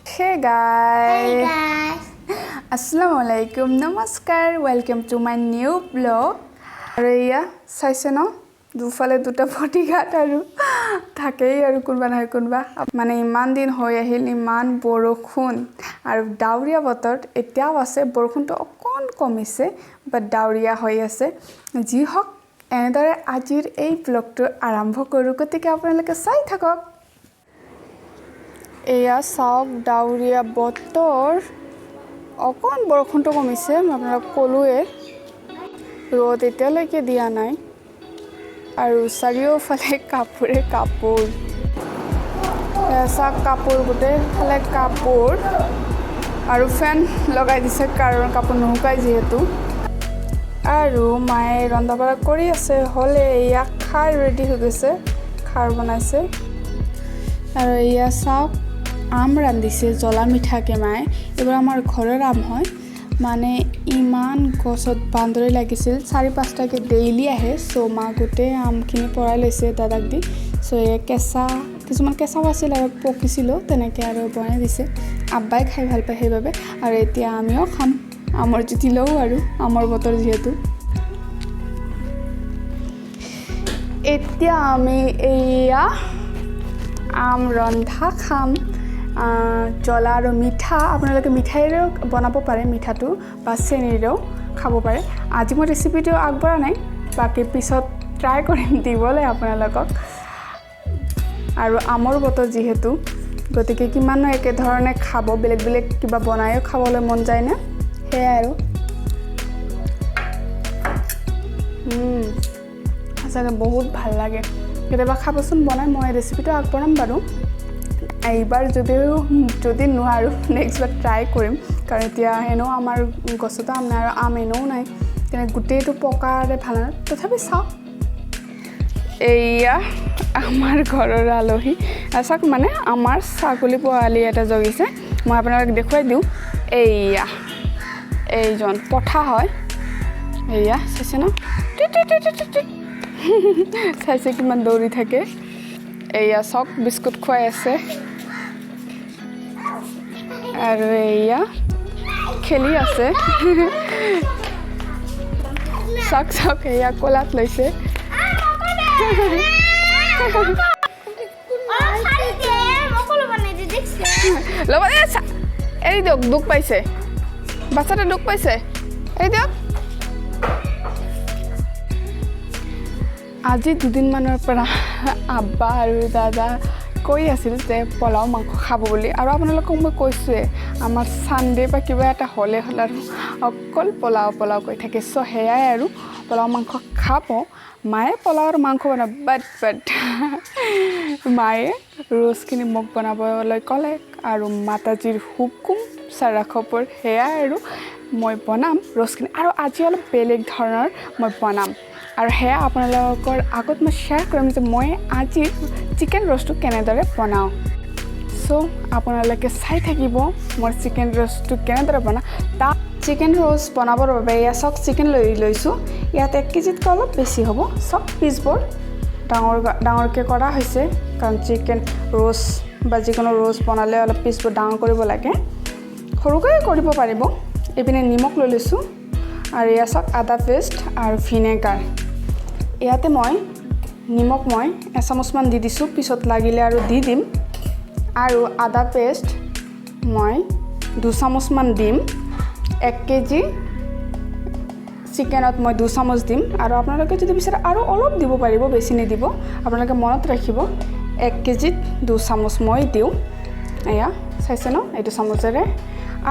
Hey guys. Assalamualaikum. Namaskar. Welcome to my new vlog. আৰু এয়া চাইছে ন দুফালে দুটা ফটিঘাট আৰু থাকেই আৰু কোনবা নহয় কোনবা মানে ইমান দিন হৈ আহিল ইমান বৰষুণ আৰু ডাউৰিয়া বতৰ এতিয়াও আছে বৰষুণটো অকণ কমিছে বাট ডাউৰিয়া হৈ আছে যি হওক এনেদৰে আজিৰ এই ব্লগটো আৰম্ভ কৰোঁ গতিকে আপোনালোকে চাই থাকক এয়া চাওক ডাউৰিয়া বতৰ অকণ বৰষুণটো কমিছে মই আপোনালোকক ক'লোৱে ৰ'দ এতিয়ালৈকে দিয়া নাই আৰু চাৰিওফালে কাপোৰে কাপোৰ চাওক কাপোৰ গোটেইফালে কাপোৰ আৰু ফেন লগাই দিছে কাৰণ কাপোৰ নুশুকাই যিহেতু আৰু মায়ে ৰন্ধা বঢ়া কৰি আছে হ'লে এয়া খাৰ ৰেডি হৈ গৈছে খাৰ বনাইছে আৰু এয়া চাওক আম ৰান্ধিছে জ্বলা মিঠাকে মায়ে এইবাৰ আমাৰ ঘৰৰ আম হয় মানে ইমান গছত বান্দৰে লাগিছিল 4-5টাকে ডেইলি আহে সো মা গোটেই আমখিনি পৰাই লৈছে দাদাক দি সো এই কেঁচা কিছুমান কেঁচাও আছিল আৰু পকিছিলো তেনেকৈ আৰু বনাই দিছে আব্বাই খাই ভাল পায় সেইবাবে আৰু এতিয়া আমিও খাম আমৰ জুতি লওঁ আৰু আমৰ বতৰ যিহেতু এতিয়া আমি এয়া আম ৰন্ধা খাম জ্বলা আৰু মিঠা আপোনালোকে মিঠাইৰেও বনাব পাৰে মিঠাটো বা চেনিৰেও খাব পাৰে আজি মই ৰেচিপিটো আগবঢ়া নাই বাকী পিছত ট্ৰাই কৰিম দিবলৈ আপোনালোকক আৰু আমৰ বতৰ যিহেতু গতিকে কিমানো একেধৰণে খাব বেলেগ বেলেগ কিবা বনায়ো খাবলৈ মন যায় না সেয়াই আৰু সঁচাকৈ বহুত ভাল লাগে কেতিয়াবা খাবচোন বনাই মই ৰেচিপিটো আগবঢ়াম বাৰু এইবাৰ যদি নোৱাৰো নেক্সট বাৰ ট্ৰাই কৰিম কাৰণ এতিয়া এনেও আমাৰ গছতো আম নাই আৰু আম এনেও নাই তেনে গোটেইটো পকাৰে ভাল নাই তথাপি চাওক এয়া আমাৰ ঘৰৰ আলহী চাওক মানে আমাৰ ছাগলী পোৱালি এটা জগিছে মই আপোনালোকক দেখুৱাই দিওঁ এয়া এইজন পঠা হয় এয়া চাইছে ন চাইছে কিমান দৌৰি থাকে এয়া চাওক বিস্কুট খুৱাই আছে আৰু এয়া খেলি আছে চাওক চাওক এয়া কলাত লৈছে ল'ব এৰি দিয়ক দুখ পাইছে বাচ্চাটা দুখ পাইছে এৰি দিয়ক আজি দুদিনমানৰ পৰা আব্বা আৰু দাদা কৈ আছিল যে পোলাও মাংস খাব বুলি আৰু আপোনালোকক মই কৈছোঁৱে আমাৰ ছানডে বা কিবা এটা হ'লে আৰু অকল পোলাও কৈ থাকে চ' সেয়াই আৰু পোলাও মাংস খাব মায়ে পোলাও আৰু মাংস বনাব বাট মায়ে ৰ'জখিনি মোক বনাবলৈ ক'লে আৰু মাতাজীৰ হুকুম চাৰাখপৰ সেয়াই আৰু মই বনাম ৰ'জখিনি আৰু আজি অলপ বেলেগ ধৰণৰ মই বনাম আৰু সেয়া আপোনালোকৰ আগত মই শ্বেয়াৰ কৰিম যে মই আজি চিকেন ৰ'ষ্টটো কেনেদৰে বনাওঁ চ' আপোনালোকে চাই থাকিব মই চিকেন ৰ'ষ্টটো কেনেদৰে বনাওঁ তাত চিকেন ৰ'ষ্ট বনাবৰ বাবে এয়া চব চিকেন লৈছোঁ ইয়াত 1 কেজিতকৈ অলপ বেছি হ'ব চব পিচবোৰ ডাঙৰকৈ কৰা হৈছে কাৰণ চিকেন ৰ'ষ্ট বা যিকোনো ৰ'ষ্ট বনালে অলপ পিচবোৰ ডাঙৰ কৰিব লাগে সৰুকৈ কৰিব পাৰিব এইপিনে নিমখ লৈ লৈছোঁ আৰু এয়া চব আদা পেষ্ট আৰু ভিনেগাৰ ইয়াতে মই নিমখ মই 1 চামুচমান দি দিছোঁ পিছত লাগিলে আৰু দি দিম আৰু আদা পেষ্ট মই 2 চামুচমান দিম 1 কেজি চিকেনত মই 2 চামুচ দিম আৰু আপোনালোকে যদি বিচাৰে আৰু অলপ দিব পাৰিব বেছি নিদিব আপোনালোকে মনত ৰাখিব 1 কেজিত 2 চামুচ মই দিওঁ এয়া চাইছে ন এইটো চামুচেৰে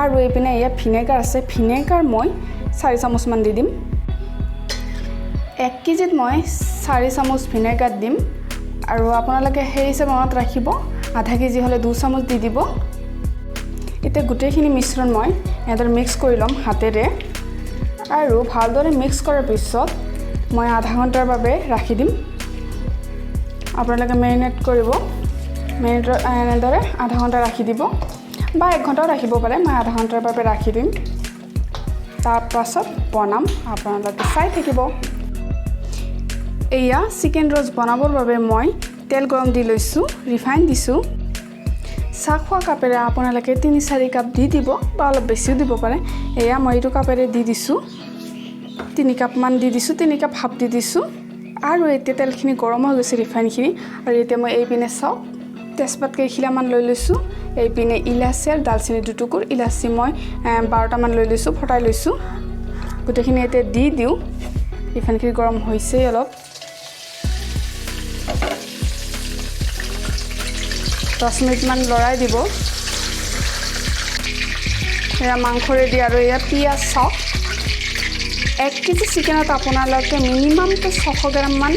আৰু এইপিনে এয়া ভিনেগাৰ আছে ভিনেগাৰ মই 4 চামুচমান দি দিম 1 কেজিত মই 4 চামুচ ভিনেগাৰ দিম আৰু আপোনালোকে সেই হিচাপে মনত ৰাখিব আধা কেজি হ'লে 2 চামুচ দি দিব এতিয়া গোটেইখিনি মিশ্ৰণ মই এনেদৰে মিক্স কৰি ল'ম হাতেৰে আৰু ভালদৰে মিক্স কৰাৰ পিছত মই আধা ঘণ্টাৰ বাবে ৰাখি দিম আপোনালোকে মেৰিনেট কৰিব এনেদৰে আধা ঘণ্টা ৰাখি দিব বা 1 ঘণ্টাও ৰাখিব পাৰে মই আধা ঘণ্টাৰ বাবে ৰাখি দিম তাৰপাছত বনাম আপোনালোকে চাই থাকিব এয়া চিকেন ৰ'ষ্ট বনাবৰ বাবে মই তেল গৰম দি লৈছোঁ ৰিফাইন দিছোঁ চাহ খোৱা কাপেৰে আপোনালোকে 3-4 কাপ দি দিব বা অলপ বেছিও দিব পাৰে এয়া মই এইটো কাপেৰে দি দিছোঁ 3 কাপ মান দি দিছোঁ 3 কাপ হাফ দি দিছোঁ আৰু এতিয়া তেলখিনি গৰম হৈ গৈছে ৰিফাইনখিনি আৰু এতিয়া মই এই পিনে চাওক তেজপাত কেইখিলামান লৈ লৈছোঁ এই পিনে ইলাচি আৰু দালচিনি দুটুকুৰ ইলাচি মই 12টা মান লৈ লৈছোঁ ফটাই লৈছোঁ গোটেইখিনি এতিয়া দি দিওঁ ৰিফাইনখিনি গৰম হৈছে অলপ 10 মিনিট মান লৰাই দিব এয়া মাংস ৰেডি আৰু এয়া পিঁয়াজ চাওক 1 কেজি চিকেনত আপোনালোকে মিনিমামটো 600 গ্ৰাম মান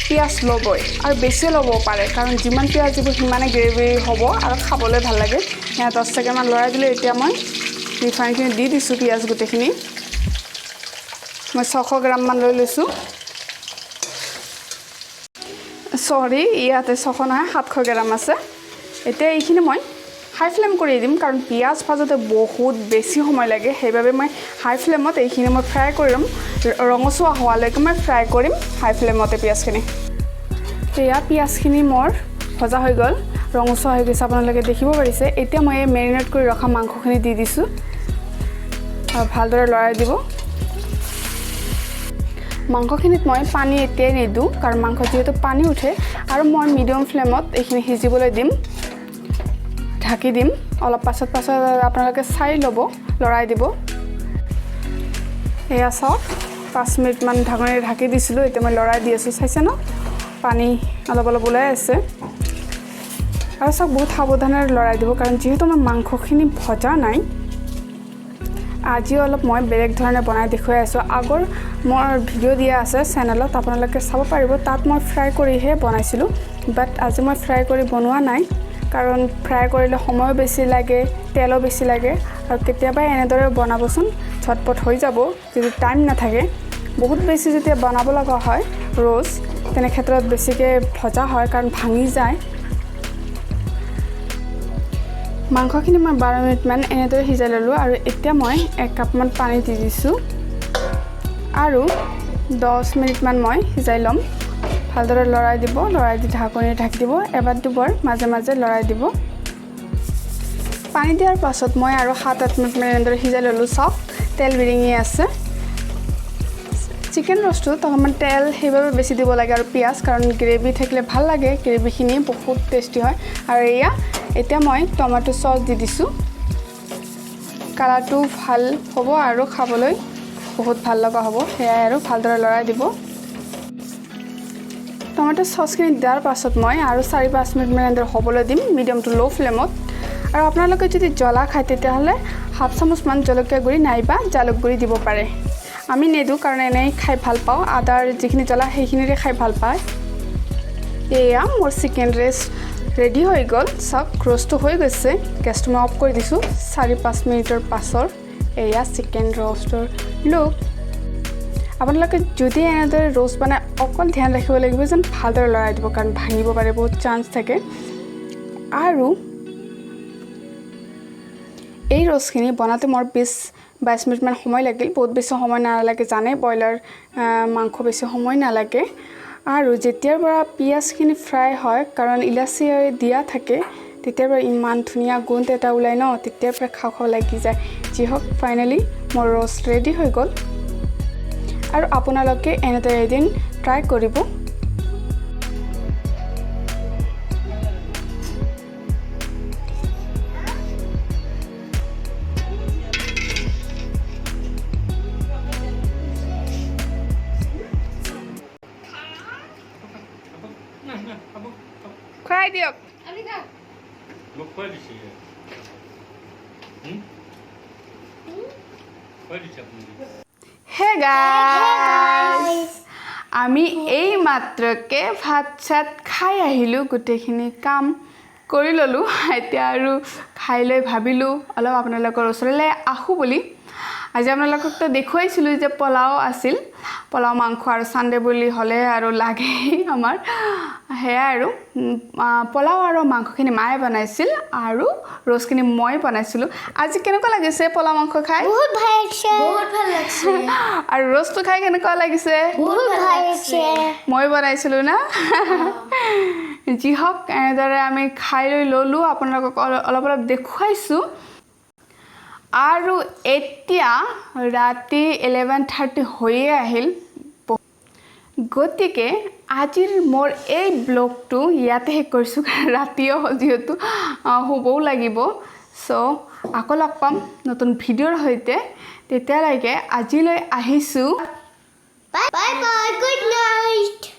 পিঁয়াজ ল'বই আৰু বেছি ল'ব পাৰে কাৰণ যিমান পিঁয়াজ দিব সিমানে গ্ৰেভি হ'ব আৰু খাবলৈ ভাল লাগে এয়া 10 ছেকেণ্ডমান লৰাই দিলে এতিয়া মই ৰিফাইনখিনি দি দিছোঁ পিঁয়াজ গোটেইখিনি মই 600 গ্ৰাম মান লৈ লৈছোঁ সৰি ইয়াতে 600 নহয় 700 গ্ৰাম আছে এতিয়া এইখিনি মই হাই ফ্লেম কৰি দিম কাৰণ পিঁয়াজ ভাজোতে বহুত বেছি সময় লাগে সেইবাবে মই হাই ফ্লেমত এইখিনি মই ফ্ৰাই কৰি ল'ম ৰঙচুৱা হোৱালৈকে মই ফ্ৰাই কৰিম হাই ফ্লেমতে পিঁয়াজখিনি এয়া পিঁয়াজখিনি মোৰ ভজা হৈ গ'ল ৰঙচুৱা হৈ গৈছে আপোনালোকে দেখিব পাৰিছে এতিয়া মই এই মেৰিনেট কৰি ৰখা মাংসখিনি দি দিছোঁ আৰু ভালদৰে লৰাই দিব মাংসখিনিত মই পানী এতিয়াই নিদিওঁ কাৰণ মাংস যিহেতু পানী উঠে আৰু মই মিডিয়াম ফ্লেমত এইখিনি সিজিবলৈ দিম ঢাকি দিম অলপ পাছত আপোনালোকে চাই ল'ব লৰাই দিব এয়া চাওক 5 মিনিট মান ঢাকনিৰে ঢাকি দিছিলোঁ এতিয়া মই লৰাই দি আছোঁ চাইছে ন পানী অলপ ওলাই আছে আৰু চাওক বহুত সাৱধানেৰে লৰাই দিব কাৰণ যিহেতু মই মাংসখিনি ভজা নাই আজি অলপ মই বেলেগ ধৰণে বনাই দেখুৱাই আছোঁ আগৰ মোৰ ভিডিঅ' দিয়া আছে চেনেলত আপোনালোকে চাব পাৰিব তাত মই ফ্ৰাই কৰিহে বনাইছিলোঁ বাট আজি মই ফ্ৰাই কৰি বনোৱা নাই কাৰণ ফ্ৰাই কৰিলে সময় বেছি লাগে তেলো বেছি লাগে আৰু কেতিয়াবা এনেদৰে বনাবচোন ঝটপট হৈ যাব যদি টাইম নাথাকে বহুত বেছি যেতিয়া বনাব লগা হয় ৰ'জ তেনে ক্ষেত্ৰত বেছিকৈ ভজা হয় কাৰণ ভাঙি যায় মাংসখিনি মই 12 মিনিটমান এনেদৰে সিজাই ল'লোঁ আৰু এতিয়া মই 1 কাপমান পানী দি দিছোঁ আৰু 10 মিনিটমান মই সিজাই ল'ম ভালদৰে লৰাই দিব লৰাই দি ঢাকনি ঢাকি দিব এবাৰ দুবাৰ মাজে মাজে লৰাই দিব পানী দিয়াৰ পাছত মই আৰু 7-8 মিনিটমান এনেদৰে সিজাই ল'লোঁ চাওক তেল বিৰিঙি আছে চিকেন ৰ'ষ্টটোত অকণমান তেল সেইবাবে বেছি দিব লাগে আৰু পিঁয়াজ কাৰণ গ্ৰেভি থাকিলে ভাল লাগে গ্ৰেভিখিনি বহুত টেষ্টি হয় আৰু এতিয়া মই টমেটো চচ দি দিছোঁ কালাৰটো ভাল হ'ব আৰু খাবলৈ বহুত ভাল লগা হ'ব সেয়াই আৰু ভালদৰে লৰাই দিব টমেটো চচখিনি দিয়াৰ পাছত মই আৰু 4-5 মিনিটমান এনেদৰে হ'বলৈ দিম মিডিয়াম টু ল' ফ্লেমত আৰু আপোনালোকে যদি জ্বলা খায় তেতিয়াহ'লে 1/2 চামুচমান জলকীয়া গুড়ি নাইবা জালুক গুড়ি দিব পাৰে আমি নিদিওঁ কাৰণ এনেই খাই ভাল পাওঁ আদাৰ যিখিনি জ্বলা সেইখিনিৰে খাই ভাল পায় এয়া মোৰ চিকেন ৰেষ্ট ৰেডি হৈ গ'ল চাওক ৰ'ষ্টটো হৈ গৈছে গেছটো মই অফ কৰি দিছোঁ 4-5 মিনিটৰ পাছৰ এয়া চিকেন ৰ'ষ্টৰ লুক আপোনালোকে যদি এনেদৰে ৰ'ষ্ট বনাই অকল ধ্যান ৰাখিব লাগিব যেন ভালদৰে লৰাই দিব কাৰণ ভাঙিব পাৰে বহুত চান্স থাকে আৰু এই ৰ'ষ্টখিনি বনাওঁতে মোৰ 20-22 মিনিটমান সময় লাগিল বহুত বেছি সময় নালাগে জানে ব্ৰইলাৰ মাংস বেছি সময় নালাগে আৰু যেতিয়াৰ পৰা পিঁয়াজখিনি ফ্ৰাই হয় কাৰণ ইলাচি দিয়া থাকে তেতিয়াৰ পৰা ইমান ধুনীয়া গোন্ধ এটা ওলাই ন তেতিয়াৰ পৰা খাওঁ লাগি যায় যি হওক ফাইনেলি মোৰ ৰ'ষ্ট ৰেডি হৈ গ'ল আৰু আপোনালোকে এনেদৰে এদিন ট্ৰাই কৰিব খুৱাই দিয়ক মোক খুৱাই দিছে খুৱাই দিছে আপুনি হে গাইজ আমি এই মাত্ৰকে ভাত চাত খাই আহিলোঁ গোটেইখিনি কাম কৰি ল'লোঁ এতিয়া আৰু খাই লৈ ভাবিলোঁ অলপ আপোনালোকৰ ওচৰলৈ আহোঁ বুলি আজি আপোনালোকক তো দেখুৱাইছিলোঁ যে পোলাও আছিল পোলাও মাংস আৰু সানডে বুলি হ'লে আৰু লাগেই আমাৰ সেয়া আৰু পোলাও আৰু মাংসখিনি মায়ে বনাইছিল আৰু ৰ'ষ্টখিনি মই বনাইছিলোঁ আজি কেনেকুৱা লাগিছে পোলাও মাংস খাই বহুত ভাল লাগিছে আৰু ৰ'ষ্টটো খাই কেনেকুৱা লাগিছে বহুত ভাল লাগিছে মই বনাইছিলোঁ না যি হওক এনেদৰে আমি খাই লৈ ল'লোঁ আপোনালোকক অলপ অলপ দেখুৱাইছোঁ আৰু এতিয়া ৰাতি 11:30 হৈয়ে আহিল গতিকে আজিৰ মোৰ এই ব্লগটো ইয়াতে শেষ কৰিছোঁ ৰাতিও হ'ল যিহেতু শুবও লাগিব চ' আকৌ লগ পাম নতুন ভিডিঅ'ৰ সৈতে তেতিয়ালৈকে আজিলৈ আহিছোঁ Bye bye. Good night.